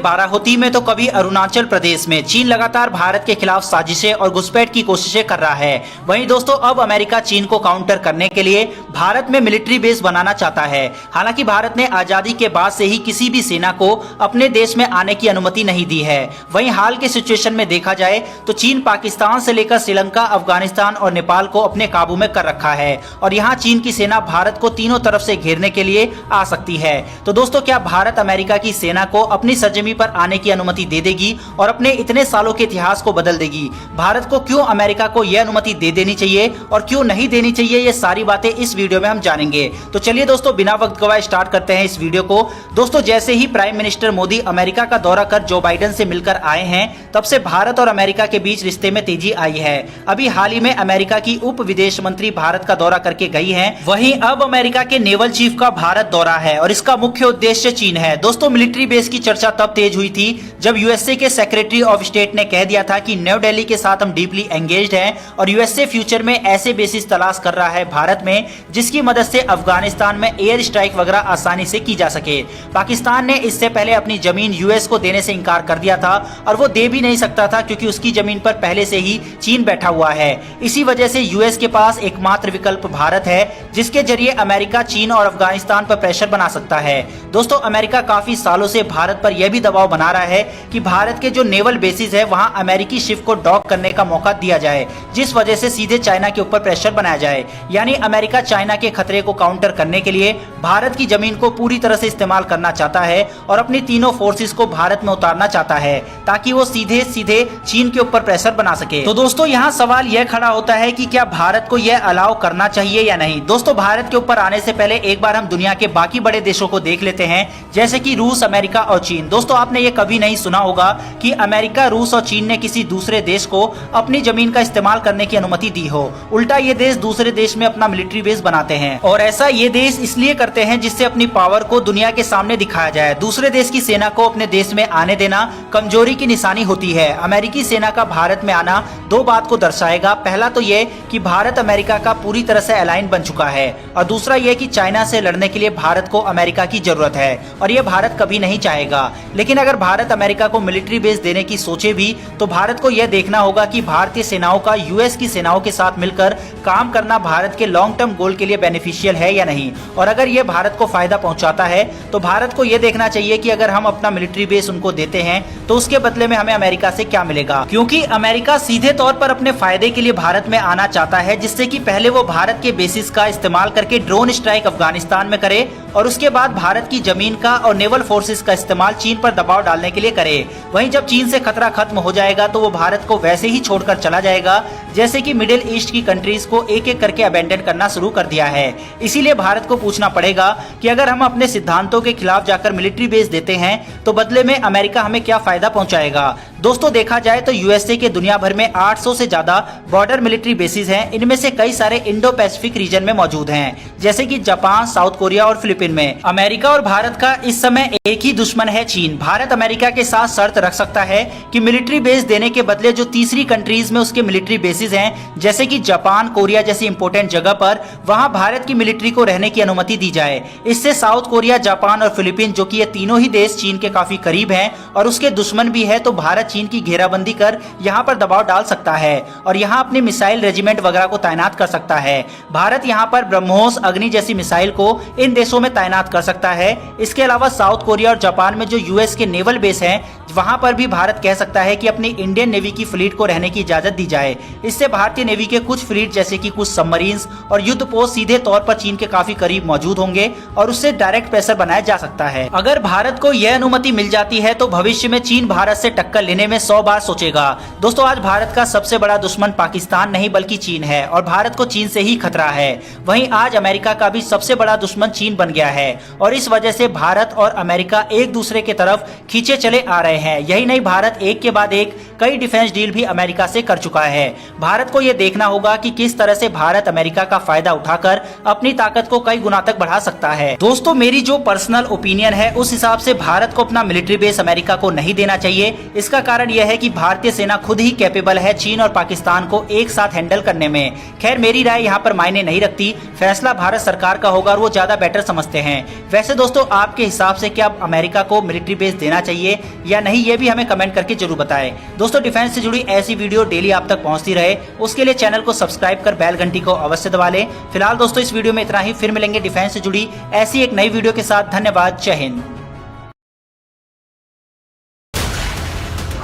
बाराहोती में तो कभी अरुणाचल प्रदेश में चीन लगातार भारत के खिलाफ साजिशें और घुसपैठ की कोशिशें कर रहा है। वहीं दोस्तों अब अमेरिका चीन को काउंटर करने के लिए भारत में मिलिट्री बेस बनाना चाहता है। हालांकि भारत ने आजादी के बाद से ही किसी भी सेना को अपने देश में आने की अनुमति नहीं दी है। वहीं हाल के सिचुएशन में देखा जाए तो चीन पाकिस्तान से लेकर श्रीलंका, अफगानिस्तान और नेपाल को अपने काबू में कर रखा है और यहाँ चीन की सेना भारत को तीनों तरफ से घेरने के लिए आ सकती है। तो दोस्तों क्या भारत अमेरिका की सेना को अपनी सरजमी पर आने की अनुमति दे देगी और अपने इतने सालों के इतिहास को बदल देगी? भारत को क्यों अमेरिका को यह अनुमति दे देनी चाहिए और क्यों नहीं देनी चाहिए, ये सारी बातें इस वीडियो में हम जानेंगे। तो चलिए दोस्तों बिना वक्त गवाए स्टार्ट करते हैं इस वीडियो को। दोस्तों जैसे ही प्राइम मिनिस्टर मोदी अमेरिका का दौरा कर जो बाइडेन से मिलकर आए हैं, तब से भारत और अमेरिका के बीच रिश्ते में तेजी आई है। अभी हाल ही में अमेरिका की उप विदेश मंत्री भारत का दौरा करके गई है। वहीं अब अमेरिका के नेवल चीफ का भारत दौरा है और इसका मुख्य उद्देश्य चीन है। दोस्तों मिलिट्री बेस की चर्चा तब तेज हुई थी जब यूएसए के सेक्रेटरी ऑफ स्टेट ने कह दिया था कि न्यू दिल्ली के साथ हम डीपली एंगेज्ड हैं और यूएसए फ्यूचर में ऐसे बेसिस तलाश कर रहा है भारत में जिसकी मदद से अफगानिस्तान में एयर स्ट्राइक वगैरह आसानी से की जा सके। पाकिस्तान ने इससे पहले अपनी जमीन यूएस को देने से इनकार कर दिया था और वो दे भी नहीं सकता था क्योंकि उसकी जमीन पर पहले से ही चीन बैठा हुआ है। इसी वजह से यूएस के पास एकमात्र विकल्प भारत है जिसके जरिए अमेरिका चीन और अफगानिस्तान पर प्रेशर बना सकता है। दोस्तों अमेरिका काफी सालों से भारत पर यह भी दबाव बना रहा है कि भारत के जो नेवल बेसिस है वहां अमेरिकी शिप को डॉक करने का मौका दिया जाए, जिस वजह से सीधे चाइना के ऊपर प्रेशर बनाया जाए। यानी अमेरिका चाइना के खतरे को काउंटर करने के लिए भारत की जमीन को पूरी तरह से इस्तेमाल करना चाहता है और अपनी तीनों फोर्सेस को भारत में उतारना चाहता है ताकि वो सीधे सीधे चीन के ऊपर प्रेशर बना सके। तो दोस्तों यहाँ सवाल यह खड़ा होता है कि क्या भारत को यह अलाउ करना चाहिए या नहीं। दोस्तों भारत के ऊपर आने से पहले एक बार हम दुनिया के बाकी बड़े देशों को देख लेते हैं, जैसे कि रूस, अमेरिका और चीन। दोस्तों आपने ये कभी नहीं सुना होगा कि अमेरिका, रूस और चीन ने किसी दूसरे देश को अपनी जमीन का इस्तेमाल करने की अनुमति दी हो। उल्टा ये देश दूसरे देश में अपना मिलिट्री बेस बनाते हैं और ऐसा ये देश इसलिए करते हैं जिससे अपनी पावर को दुनिया के सामने दिखाया जाए। दूसरे देश की सेना को अपने देश में आने देना कमजोरी की निशानी होती है। अमेरिकी सेना का भारत में आना दो बात को दर्शाएगा। पहला तो ये कि भारत अमेरिका का पूरी तरह से अलाइन बन चुका है और दूसरा ये कि चाइना से लड़ने के लिए भारत को अमेरिका की जरूरत है और ये भारत कभी नहीं चाहेगा। लेकिन अगर भारत अमेरिका को मिलिट्री बेस देने की सोचे भी तो भारत को यह देखना होगा कि भारतीय सेनाओं का यूएस की सेनाओं के साथ मिलकर काम करना भारत के लॉन्ग टर्म गोल के लिए बेनिफिशियल है या नहीं। और अगर यह भारत को फायदा पहुंचाता है तो भारत को यह देखना चाहिए कि अगर हम अपना मिलिट्री बेस उनको देते हैं तो उसके बदले में हमें अमेरिका से क्या मिलेगा, क्योंकि अमेरिका सीधे तौर पर अपने फायदे के लिए भारत में आना चाहता है जिससे कि पहले वो भारत के बेसिस का इस्तेमाल करके ड्रोन स्ट्राइक अफगानिस्तान में करे और उसके बाद भारत की जमीन का और नेवल फोर्सेस का इस्तेमाल चीन पर दबाव डालने के लिए करे। वहीं जब चीन से खतरा खत्म हो जाएगा तो वो भारत को वैसे ही छोड़कर चला जाएगा जैसे कि मिडिल ईस्ट की कंट्रीज को एक एक करके अबेंडन करना शुरू कर दिया है। इसीलिए भारत को पूछना पड़ेगा कि अगर हम अपने सिद्धांतों के खिलाफ जाकर मिलिट्री बेस देते हैं तो बदले में अमेरिका हमें क्या फायदा पहुंचाएगा। दोस्तों देखा जाए तो यूएसए के दुनिया भर में 800 से ज्यादा बॉर्डर मिलिट्री बेसिस हैं। इनमें से कई सारे इंडो पैसिफिक रीजन में मौजूद हैं, जैसे कि जापान, साउथ कोरिया और फिलीपीन में। अमेरिका और भारत का इस समय एक ही दुश्मन है, चीन। भारत अमेरिका के साथ शर्त रख सकता है कि मिलिट्री बेस देने के बदले जो तीसरी कंट्रीज में उसके मिलिट्री बेसिस हैं, जैसे कि जापान, कोरिया जैसी इंपोर्टेंट जगह पर, वहां भारत की मिलिट्री को रहने की अनुमति दी जाए। इससे साउथ कोरिया, जापान और फिलीपीन, जो कि ये तीनों ही देश चीन के काफी करीब हैं और उसके दुश्मन भी है, तो भारत चीन की घेराबंदी कर यहाँ पर दबाव डाल सकता है और यहाँ अपनी मिसाइल रेजिमेंट वगैरह को तैनात कर सकता है। भारत यहाँ पर ब्रह्मोस, अग्नि जैसी मिसाइल को इन देशों में तैनात कर सकता है। इसके अलावा साउथ कोरिया और जापान में जो यूएस के नेवल बेस हैं, वहां पर भी भारत कह सकता है कि अपनी इंडियन नेवी की फ्लीट को रहने की इजाजत दी जाए। इससे भारतीय नेवी के कुछ फ्लीट जैसे कि कुछ सबमरीन्स और युद्ध पोस्ट सीधे तौर पर चीन के काफी करीब मौजूद होंगे और उससे डायरेक्ट प्रेशर बनाया जा सकता है। अगर भारत को यह अनुमति मिल जाती है तो भविष्य में चीन भारत से टक्कर लेने में 100 बार सोचेगा। दोस्तों आज भारत का सबसे बड़ा दुश्मन पाकिस्तान नहीं बल्कि चीन है और भारत को चीन से ही खतरा है। वहीं आज अमेरिका का भी सबसे बड़ा दुश्मन चीन बन गया है और इस वजह से भारत और अमेरिका एक दूसरे की तरफ खींचे चले आ रहे हैं। यही नहीं, भारत एक के बाद एक कई डिफेंस डील भी अमेरिका से कर चुका है। भारत को ये देखना होगा कि किस तरह से भारत अमेरिका का फायदा उठाकर अपनी ताकत को कई गुना तक बढ़ा सकता है। दोस्तों, मेरी जो पर्सनल ओपिनियन है उस हिसाब से भारत को अपना मिलिट्री बेस अमेरिका को नहीं देना चाहिए। इसका कारण यह है कि भारतीय सेना खुद ही कैपेबल है चीन और पाकिस्तान को एक साथ हैंडल करने में। खैर, मेरी राय यहाँ पर मायने नहीं रखती, फैसला भारत सरकार का होगा और वो ज्यादा बेटर समझते हैं। वैसे दोस्तों, आपके हिसाब से क्या अमेरिका को मिलिट्री बेस देना चाहिए या नहीं, ये भी हमें कमेंट करके जरूर बताएं। दोस्तों, डिफेंस से जुड़ी ऐसी वीडियो डेली आप तक पहुंचती रहे उसके लिए चैनल को सब्सक्राइब कर बेल घंटी को अवश्य दबा लें। फिलहाल दोस्तों, इस वीडियो में इतना ही। फिर मिलेंगे डिफेंस से जुड़ी ऐसी एक नई वीडियो के साथ। धन्यवाद। जय हिंद।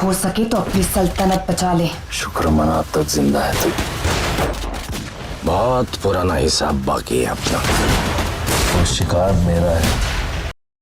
हो सके तो अपनी सल्तनत बचा ले। शुक्र मना अब तक जिंदा है तू। बहुत पुराना हिसाब बाकी है अपना। वो शिकार मेरा है।